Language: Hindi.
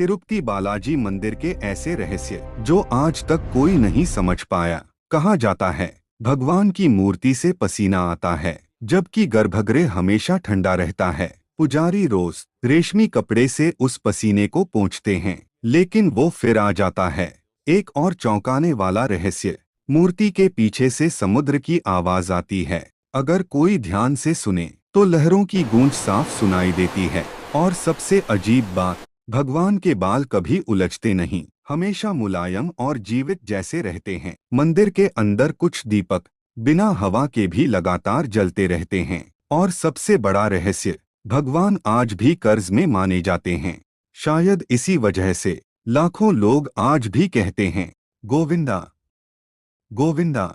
तिरुपति बालाजी मंदिर के ऐसे रहस्य जो आज तक कोई नहीं समझ पाया। कहा जाता है भगवान की मूर्ति से पसीना आता है, जबकि गर्भगृह हमेशा ठंडा रहता है। पुजारी रोज रेशमी कपड़े से उस पसीने को पोंछते हैं, लेकिन वो फिर आ जाता है। एक और चौंकाने वाला रहस्य, मूर्ति के पीछे से समुद्र की आवाज आती है। अगर कोई ध्यान से सुने तो लहरों की गूंज साफ सुनाई देती है। और सबसे अजीब बात, भगवान के बाल कभी उलझते नहीं, हमेशा मुलायम और जीवित जैसे रहते हैं। मंदिर के अंदर कुछ दीपक बिना हवा के भी लगातार जलते रहते हैं। और सबसे बड़ा रहस्य, भगवान आज भी कर्ज में माने जाते हैं। शायद इसी वजह से लाखों लोग आज भी कहते हैं गोविंदा गोविंदा।